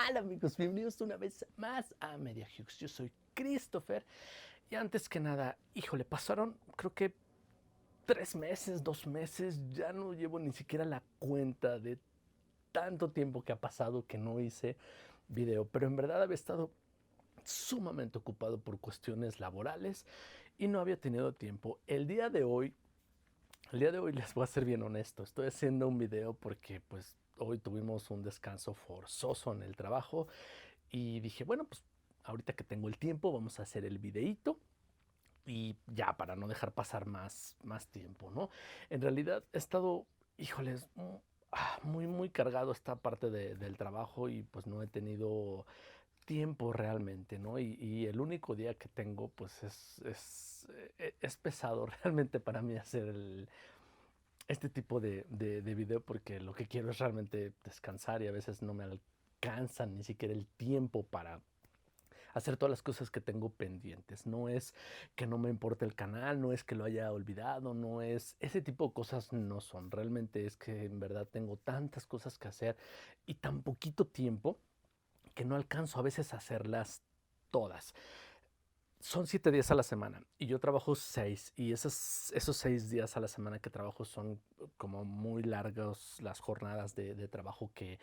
tal, amigos? Bienvenidos una vez más a Media Hughes. Yo soy Christopher y antes que nada, híjole, pasaron creo que 3 meses, 2 meses, ya no llevo ni siquiera la cuenta de tanto tiempo que ha pasado que no hice video, pero en verdad había estado sumamente ocupado por cuestiones laborales y no había tenido tiempo. El día de hoy les voy a ser bien honesto, estoy haciendo un video porque pues hoy tuvimos un descanso forzoso en el trabajo y dije, bueno, pues ahorita que tengo el tiempo vamos a hacer el videíto y ya para no dejar pasar más tiempo, ¿no? En realidad he estado, híjoles, muy cargado esta parte del trabajo y pues no he tenido tiempo realmente, ¿no? Y el único día que tengo pues es pesado realmente para mí hacer este tipo de video porque lo que quiero es realmente descansar y a veces no me alcanzan ni siquiera el tiempo para hacer todas las cosas que tengo pendientes. No es que no me importe el canal, no es que lo haya olvidado, no es ese tipo de cosas, no son. Realmente es que en verdad tengo tantas cosas que hacer y tan poquito tiempo que no alcanzo a veces a hacerlas todas. Son 7 días a la semana y yo trabajo 6 y esos 6 días a la semana que trabajo son como muy largas las jornadas de trabajo que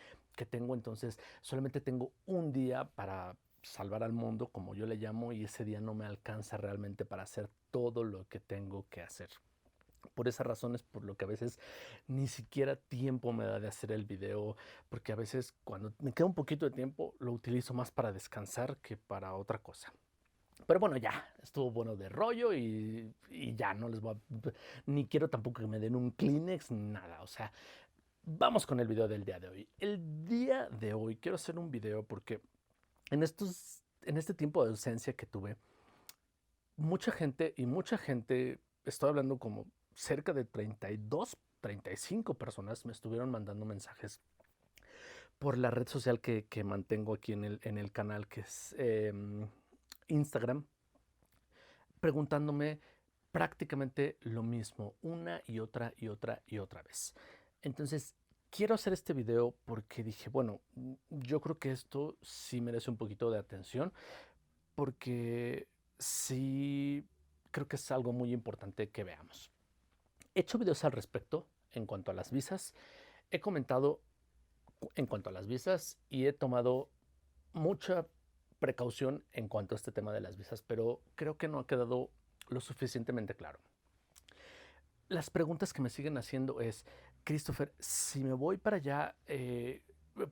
tengo. Entonces solamente tengo un día para salvar al mundo, como yo le llamo, y ese día no me alcanza realmente para hacer todo lo que tengo que hacer. Por esas razones, por lo que a veces ni siquiera tiempo me da de hacer el video, porque a veces cuando me queda un poquito de tiempo lo utilizo más para descansar que para otra cosa. Pero bueno, ya, estuvo bueno de rollo y ya no les voy a... Ni quiero tampoco que me den un Kleenex, ni nada. O sea, vamos con el video del día de hoy. El día de hoy quiero hacer un video porque en este tiempo de ausencia que tuve, mucha gente, estoy hablando como cerca de 32, 35 personas me estuvieron mandando mensajes por la red social que mantengo aquí en el canal, que es Instagram, preguntándome prácticamente lo mismo una y otra y otra y otra vez. Entonces, quiero hacer este video porque dije, bueno, yo creo que esto sí merece un poquito de atención porque sí creo que es algo muy importante que veamos. He hecho videos al respecto en cuanto a las visas, he comentado en cuanto a las visas y he tomado mucha precaución en cuanto a este tema de las visas, pero creo que no ha quedado lo suficientemente claro. Las preguntas que me siguen haciendo es, Christopher, si me voy para allá,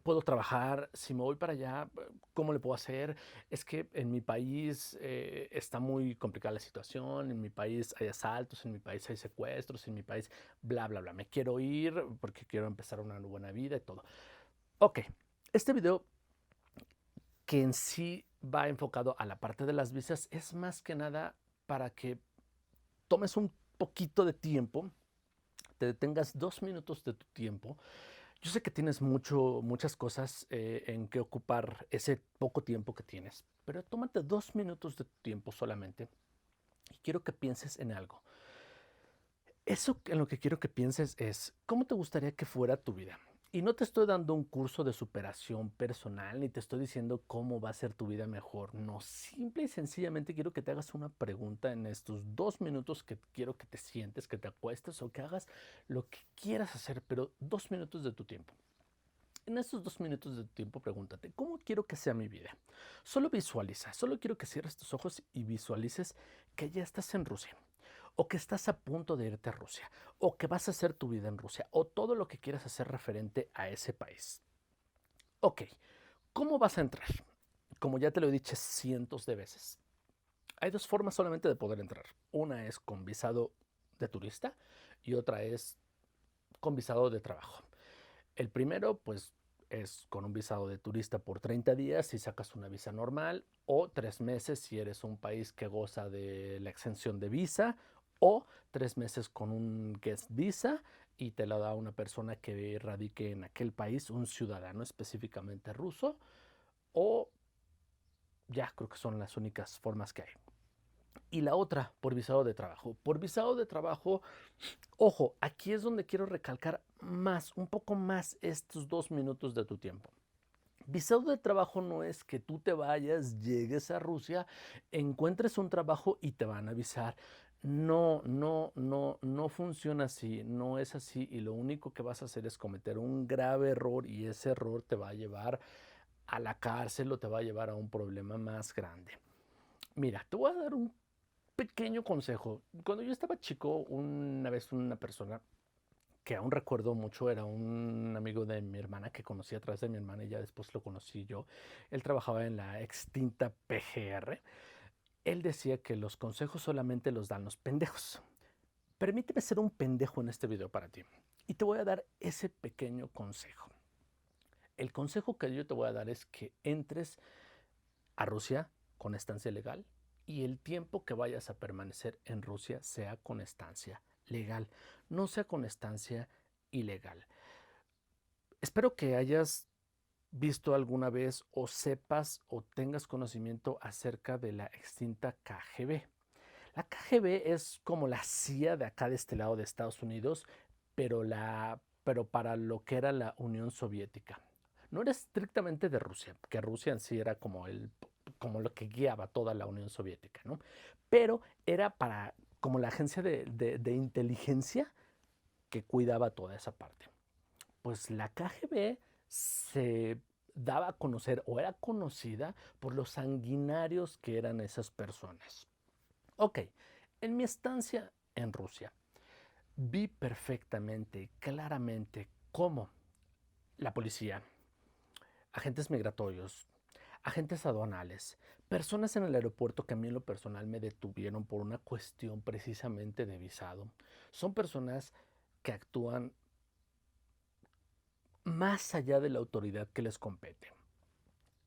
¿puedo trabajar? Si me voy para allá, ¿cómo le puedo hacer? Es que en mi país está muy complicada la situación, en mi país hay asaltos, en mi país hay secuestros, en mi país, bla, bla, bla. Me quiero ir porque quiero empezar una buena vida y todo. Ok, este video que en sí va enfocado a la parte de las visas es más que nada para que tomes un poquito de tiempo, te detengas 2 minutos de tu tiempo. Yo sé que tienes muchas cosas en que ocupar ese poco tiempo que tienes, pero tómate 2 minutos de tu tiempo solamente y quiero que pienses en algo. Eso en lo que quiero que pienses es, ¿cómo te gustaría que fuera tu vida? Y no te estoy dando un curso de superación personal, ni te estoy diciendo cómo va a ser tu vida mejor. No, simple y sencillamente quiero que te hagas una pregunta en estos 2 minutos que quiero que te sientes, que te acuestes o que hagas lo que quieras hacer, pero 2 minutos de tu tiempo. En estos 2 minutos de tu tiempo, pregúntate, ¿cómo quiero que sea mi vida? Solo visualiza, solo quiero que cierres tus ojos y visualices que ya estás en Rusia, o que estás a punto de irte a Rusia, o que vas a hacer tu vida en Rusia, o todo lo que quieras hacer referente a ese país. Ok, ¿cómo vas a entrar? Como ya te lo he dicho cientos de veces, hay dos formas solamente de poder entrar. Una es con visado de turista y otra es con visado de trabajo. El primero, pues, es con un visado de turista por 30 días si sacas una visa normal, o 3 meses si eres un país que goza de la exención de visa, o 3 meses con un guest visa y te la da una persona que radique en aquel país, un ciudadano específicamente ruso, o ya creo que son las únicas formas que hay. Y la otra, por visado de trabajo. Por visado de trabajo, ojo, aquí es donde quiero recalcar más, un poco más estos 2 minutos de tu tiempo. Visado de trabajo no es que tú te vayas, llegues a Rusia, encuentres un trabajo y te van a avisar. No, no, no, no funciona así, no es así y lo único que vas a hacer es cometer un grave error y ese error te va a llevar a la cárcel o te va a llevar a un problema más grande. Mira, te voy a dar un pequeño consejo. Cuando yo estaba chico, una vez una persona que aún recuerdo mucho, era un amigo de mi hermana que conocí a través de mi hermana y ya después lo conocí yo. Él trabajaba en la extinta PGR. Él decía que los consejos solamente los dan los pendejos. Permíteme ser un pendejo en este video para ti. Y te voy a dar ese pequeño consejo. El consejo que yo te voy a dar es que entres a Rusia con estancia legal y el tiempo que vayas a permanecer en Rusia sea con estancia legal, no sea con estancia ilegal. Espero que hayas visto alguna vez o sepas o tengas conocimiento acerca de la extinta KGB. La KGB es como la CIA de acá de este lado de Estados Unidos, pero para lo que era la Unión Soviética. No era estrictamente de Rusia, que Rusia en sí era como lo que guiaba toda la Unión Soviética, ¿no? Pero era para como la agencia de inteligencia que cuidaba toda esa parte. Pues la KGB se daba a conocer o era conocida por los sanguinarios que eran esas personas. Ok, en mi estancia en Rusia vi perfectamente, claramente cómo la policía, agentes migratorios, agentes aduanales, personas en el aeropuerto que a mí en lo personal me detuvieron por una cuestión precisamente de visado, son personas que actúan más allá de la autoridad que les compete.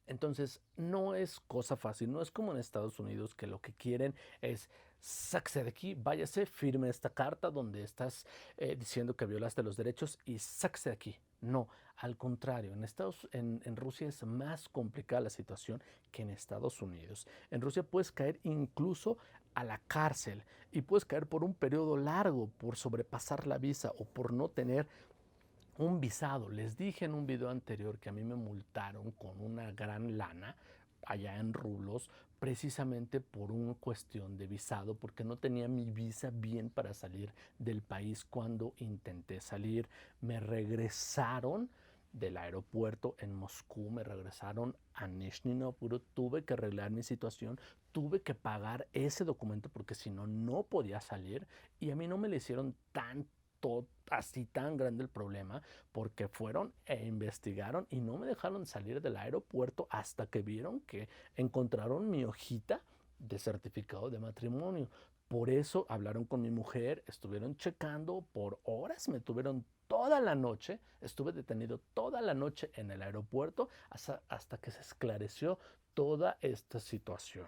Entonces, no es cosa fácil, no es como en Estados Unidos que lo que quieren es sáquese de aquí, váyase, firme esta carta donde estás diciendo que violaste los derechos y sáquese de aquí. No, al contrario, en Rusia es más complicada la situación que en Estados Unidos. En Rusia puedes caer incluso a la cárcel y puedes caer por un periodo largo por sobrepasar la visa o por no tener un visado. Les dije en un video anterior que a mí me multaron con una gran lana allá en rublos precisamente por una cuestión de visado porque no tenía mi visa bien para salir del país cuando intenté salir. Me regresaron del aeropuerto en Moscú, me regresaron a Nizhny Novgorod, tuve que arreglar mi situación, tuve que pagar ese documento porque si no, no podía salir y a mí no me le hicieron así tan grande el problema porque fueron e investigaron y no me dejaron salir del aeropuerto hasta que vieron que encontraron mi hojita de certificado de matrimonio. Por eso hablaron con mi mujer, estuvieron checando por horas, me tuvieron toda la noche, estuve detenido toda la noche en el aeropuerto hasta que se esclareció toda esta situación.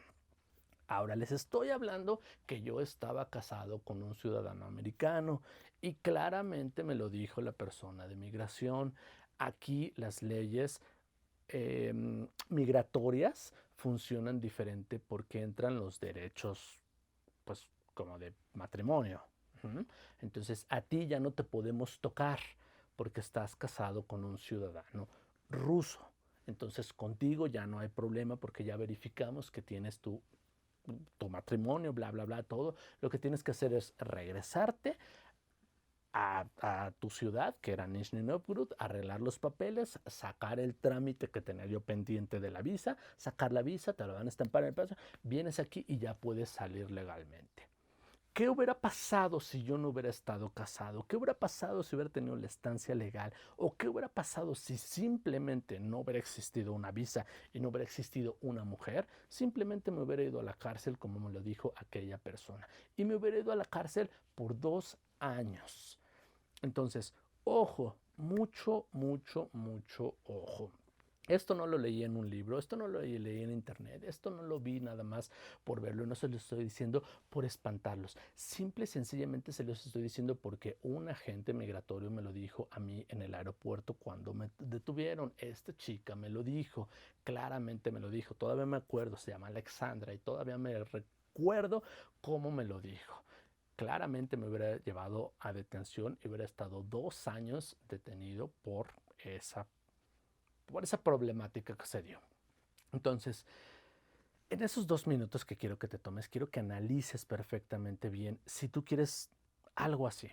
Ahora les estoy hablando que yo estaba casado con un ciudadano americano y claramente me lo dijo la persona de migración. Aquí las leyes migratorias funcionan diferente porque entran los derechos, pues, como de matrimonio. Entonces, a ti ya no te podemos tocar porque estás casado con un ciudadano ruso. Entonces, contigo ya no hay problema porque ya verificamos que tienes tu matrimonio, bla, bla, bla, todo. Lo que tienes que hacer es regresarte a tu ciudad, que era Nizhny Novgorod, arreglar los papeles, sacar el trámite que tenía yo pendiente de la visa, sacar la visa, te lo van a estampar en el paso, vienes aquí y ya puedes salir legalmente. ¿Qué hubiera pasado si yo no hubiera estado casado? ¿Qué hubiera pasado si hubiera tenido la estancia legal? ¿O qué hubiera pasado si simplemente no hubiera existido una visa y no hubiera existido una mujer? Simplemente me hubiera ido a la cárcel, como me lo dijo aquella persona. Y me hubiera ido a la cárcel por 2 años. Entonces, ojo, mucho, mucho, mucho ojo. Esto no lo leí en un libro, esto no lo leí en internet, esto no lo vi nada más por verlo, no se lo estoy diciendo por espantarlos. Simple y sencillamente se los estoy diciendo porque un agente migratorio me lo dijo a mí en el aeropuerto cuando me detuvieron. Esta chica me lo dijo, claramente me lo dijo, todavía me acuerdo, se llama Alexandra y todavía me recuerdo cómo me lo dijo. Claramente me hubiera llevado a detención y hubiera estado 2 años detenido por esa por esa problemática que se dio. Entonces, en esos 2 minutos que quiero que te tomes, quiero que analices perfectamente bien si tú quieres algo así.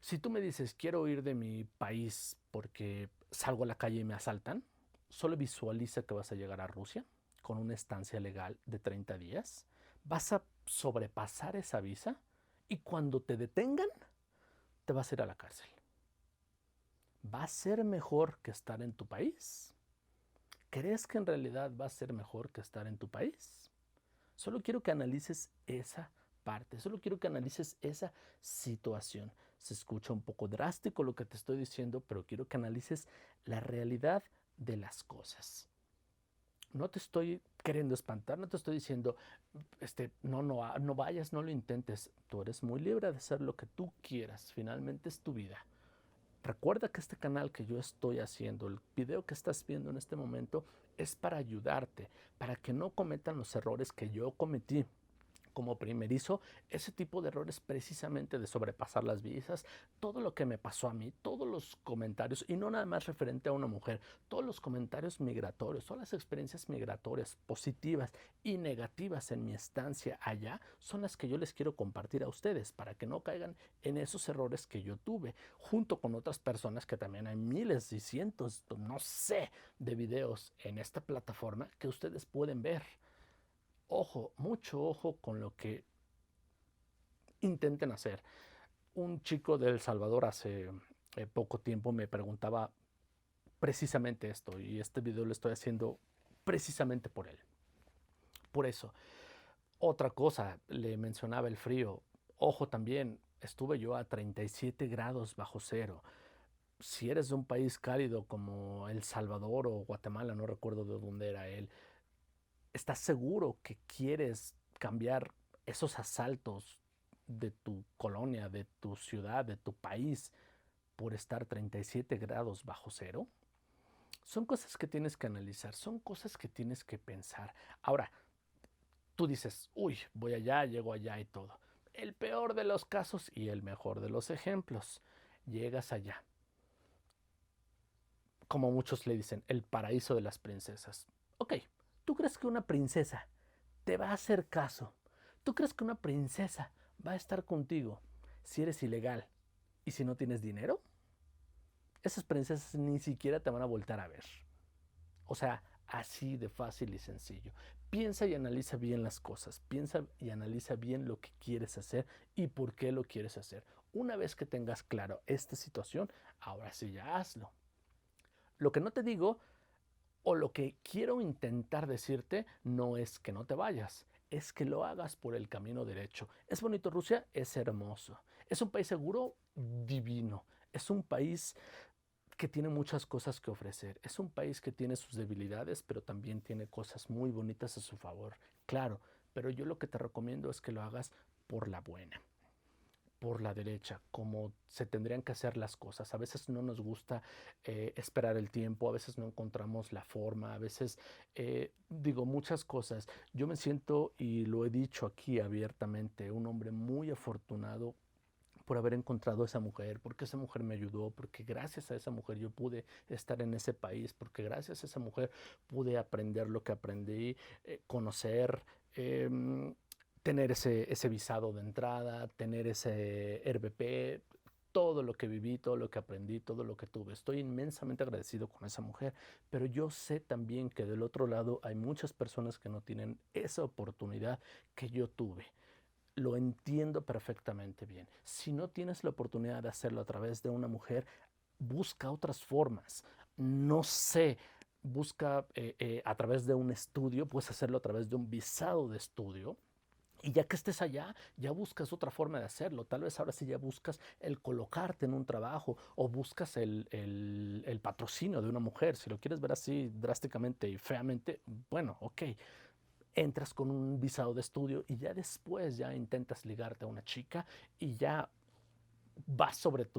Si tú me dices, quiero ir de mi país porque salgo a la calle y me asaltan, solo visualiza que vas a llegar a Rusia con una estancia legal de 30 días, vas a sobrepasar esa visa y cuando te detengan, te vas a ir a la cárcel. ¿Va a ser mejor que estar en tu país? ¿Crees que en realidad va a ser mejor que estar en tu país? Solo quiero que analices esa parte, solo quiero que analices esa situación. Se escucha un poco drástico lo que te estoy diciendo, pero quiero que analices la realidad de las cosas. No te estoy queriendo espantar, no te estoy diciendo, no vayas, no lo intentes. Tú eres muy libre de hacer lo que tú quieras, finalmente es tu vida. Recuerda que este canal que yo estoy haciendo, el video que estás viendo en este momento, es para ayudarte, para que no cometan los errores que yo cometí como primerizo, ese tipo de errores precisamente de sobrepasar las visas, todo lo que me pasó a mí, todos los comentarios, y no nada más referente a una mujer, todos los comentarios migratorios, todas las experiencias migratorias positivas y negativas en mi estancia allá, son las que yo les quiero compartir a ustedes para que no caigan en esos errores que yo tuve, junto con otras personas que también hay miles y cientos, no sé, de videos en esta plataforma que ustedes pueden ver. Ojo, mucho ojo con lo que intenten hacer. Un chico de El Salvador hace poco tiempo me preguntaba precisamente esto y este video lo estoy haciendo precisamente por él. Por eso, otra cosa, le mencionaba el frío. Ojo también, estuve yo a 37 grados bajo cero. Si eres de un país cálido como El Salvador o Guatemala, no recuerdo de dónde era él, ¿estás seguro que quieres cambiar esos asaltos de tu colonia, de tu ciudad, de tu país por estar 37 grados bajo cero? Son cosas que tienes que analizar, son cosas que tienes que pensar. Ahora, tú dices, uy, voy allá, llego allá y todo. El peor de los casos y el mejor de los ejemplos. Llegas allá. Como muchos le dicen, el paraíso de las princesas. Ok, ¿tú crees que una princesa te va a hacer caso? ¿Tú crees que una princesa va a estar contigo si eres ilegal y si no tienes dinero? Esas princesas ni siquiera te van a voltar a ver. O sea, así de fácil y sencillo. Piensa y analiza bien las cosas. Piensa y analiza bien lo que quieres hacer y por qué lo quieres hacer. Una vez que tengas claro esta situación, ahora sí ya hazlo. Lo que no te digo o lo que quiero intentar decirte no es que no te vayas, es que lo hagas por el camino derecho. ¿Es bonito Rusia? Es hermoso. ¿Es un país seguro? Divino. Es un país que tiene muchas cosas que ofrecer. Es un país que tiene sus debilidades, pero también tiene cosas muy bonitas a su favor. Claro, pero yo lo que te recomiendo es que lo hagas por la buena, por la derecha, como se tendrían que hacer las cosas. A veces no nos gusta esperar el tiempo, a veces no encontramos la forma, a veces digo muchas cosas. Yo me siento, y lo he dicho aquí abiertamente, un hombre muy afortunado por haber encontrado a esa mujer, porque esa mujer me ayudó, porque gracias a esa mujer yo pude estar en ese país, porque gracias a esa mujer pude aprender lo que aprendí, conocer, tener ese visado de entrada, tener ese RBP, todo lo que viví, todo lo que aprendí, todo lo que tuve. Estoy inmensamente agradecido con esa mujer, pero yo sé también que del otro lado hay muchas personas que no tienen esa oportunidad que yo tuve. Lo entiendo perfectamente bien. Si no tienes la oportunidad de hacerlo a través de una mujer, busca otras formas. No sé, busca a través de un estudio, puedes hacerlo a través de un visado de estudio. Y ya que estés allá, ya buscas otra forma de hacerlo. Tal vez ahora sí ya buscas el colocarte en un trabajo o buscas el patrocinio de una mujer. Si lo quieres ver así drásticamente y feamente, bueno, ok, entras con un visado de estudio y ya después ya intentas ligarte a una chica y ya vas sobre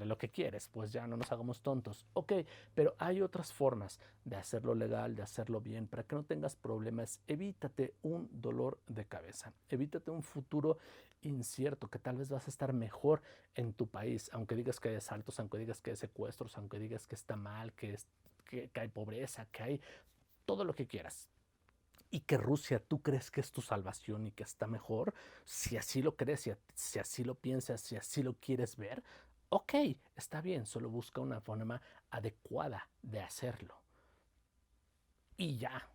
lo que quieres, pues ya no nos hagamos tontos. Ok, pero hay otras formas de hacerlo legal, de hacerlo bien, para que no tengas problemas. Evítate un dolor de cabeza, evítate un futuro incierto, que tal vez vas a estar mejor en tu país, aunque digas que hay asaltos, aunque digas que hay secuestros, aunque digas que está mal, que hay pobreza, que hay todo lo que quieras. Y que Rusia tú crees que es tu salvación y que está mejor, si así lo crees, si así lo piensas, si así lo quieres ver, ok, está bien, solo busca una forma adecuada de hacerlo. Y ya,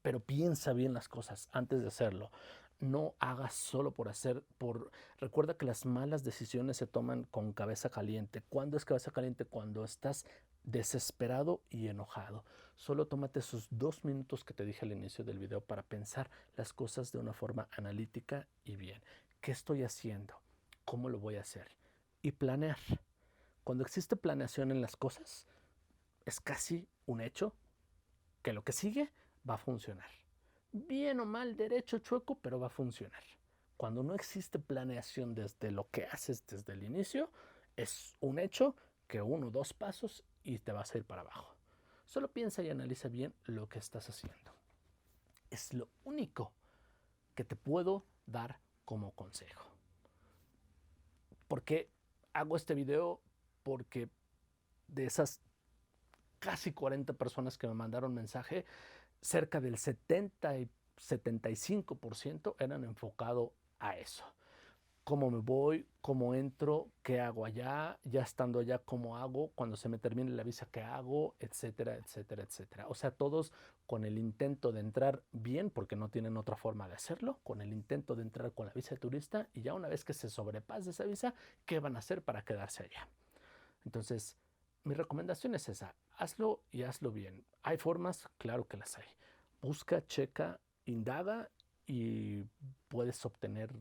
pero piensa bien las cosas antes de hacerlo. No hagas solo por hacer, recuerda que las malas decisiones se toman con cabeza caliente. ¿Cuándo es cabeza caliente? Cuando estás desesperado y enojado. Solo tómate esos 2 minutos que te dije al inicio del video para pensar las cosas de una forma analítica y bien. ¿Qué estoy haciendo? ¿Cómo lo voy a hacer? Y planear. Cuando existe planeación en las cosas, es casi un hecho que lo que sigue va a funcionar. Bien o mal, derecho, chueco, pero va a funcionar. Cuando no existe planeación desde lo que haces desde el inicio, es un hecho que 1 o 2 pasos y te vas a ir para abajo. Solo piensa y analiza bien lo que estás haciendo. Es lo único que te puedo dar como consejo. ¿Por qué hago este video? Porque de esas casi 40 personas que me mandaron mensaje, cerca del 70 y 75% eran enfocado a eso. ¿Cómo me voy? ¿Cómo entro? ¿Qué hago allá? Ya estando allá, ¿cómo hago? Cuando se me termine la visa, ¿qué hago? Etcétera, etcétera, etcétera. O sea, todos con el intento de entrar bien, porque no tienen otra forma de hacerlo, con el intento de entrar con la visa de turista, y ya una vez que se sobrepase esa visa, ¿qué van a hacer para quedarse allá? Entonces, mi recomendación es esa, hazlo y hazlo bien. ¿Hay formas? Claro que las hay. Busca, checa, indaga y puedes obtener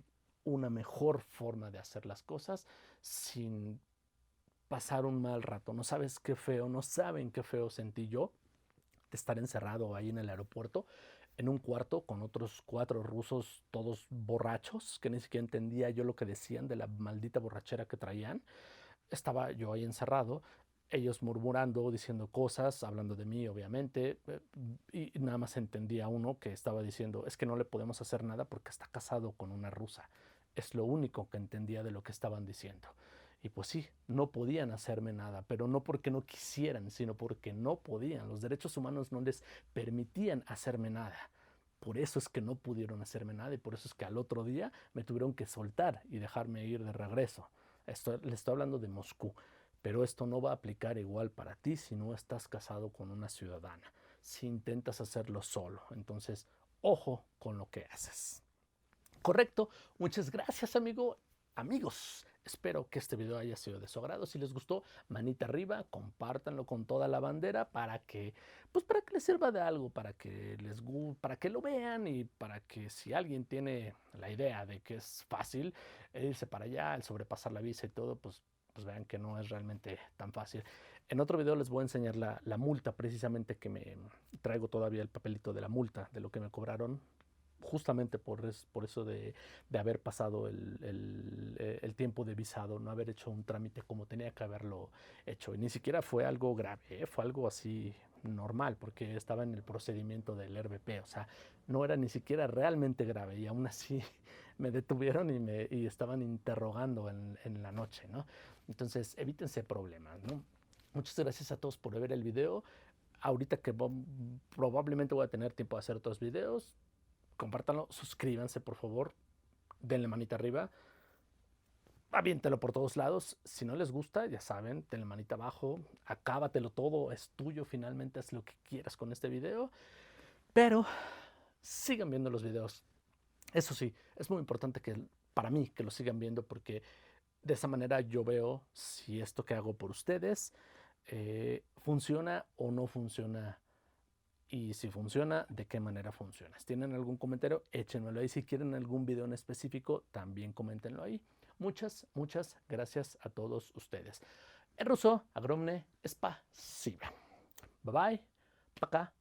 una mejor forma de hacer las cosas sin pasar un mal rato. No sabes qué feo, no saben qué feo sentí yo de estar encerrado ahí en el aeropuerto, en un cuarto con otros 4 rusos, todos borrachos, que ni siquiera entendía yo lo que decían de la maldita borrachera que traían. Estaba yo ahí encerrado, ellos murmurando, diciendo cosas, hablando de mí, obviamente, y nada más entendía uno que estaba diciendo, es que no le podemos hacer nada porque está casado con una rusa. Es lo único que entendía de lo que estaban diciendo. Y pues sí, no podían hacerme nada, pero no porque no quisieran, sino porque no podían. Los derechos humanos no les permitían hacerme nada. Por eso es que no pudieron hacerme nada y por eso es que al otro día me tuvieron que soltar y dejarme ir de regreso. Le estoy hablando de Moscú, pero esto no va a aplicar igual para ti si no estás casado con una ciudadana, si intentas hacerlo solo. Entonces, ojo con lo que haces. Correcto, muchas gracias amigos. Espero que este video haya sido de su agrado. Si les gustó, manita arriba, compártanlo con toda la bandera para que les sirva de algo, para que lo vean y para que si alguien tiene la idea de que es fácil irse para allá, el sobrepasar la visa y todo, pues vean que no es realmente tan fácil. En otro video les voy a enseñar la multa, precisamente que me traigo todavía el papelito de la multa, de lo que me cobraron justamente por eso de haber pasado el tiempo de visado, no haber hecho un trámite como tenía que haberlo hecho. Y ni siquiera fue algo grave, fue algo así normal, porque estaba en el procedimiento del RBP, o sea, no era ni siquiera realmente grave y aún así me detuvieron y estaban interrogando en la noche, ¿no? Entonces, evítense problemas, ¿no? Muchas gracias a todos por ver el video. Ahorita que probablemente voy a tener tiempo de hacer otros videos, compártanlo, suscríbanse por favor, denle manita arriba, aviéntelo por todos lados. Si no les gusta, ya saben, denle manita abajo, acábatelo todo, es tuyo, finalmente haz lo que quieras con este video, pero sigan viendo los videos. Eso sí, es muy importante para mí que lo sigan viendo porque de esa manera yo veo si esto que hago por ustedes funciona o no funciona. Y si funciona, ¿de qué manera funciona? Si tienen algún comentario, échenmelo ahí. Si quieren algún video en específico, también coméntenlo ahí. Muchas gracias a todos ustedes. En ruso, огромное спасибо. Bye bye. Пока.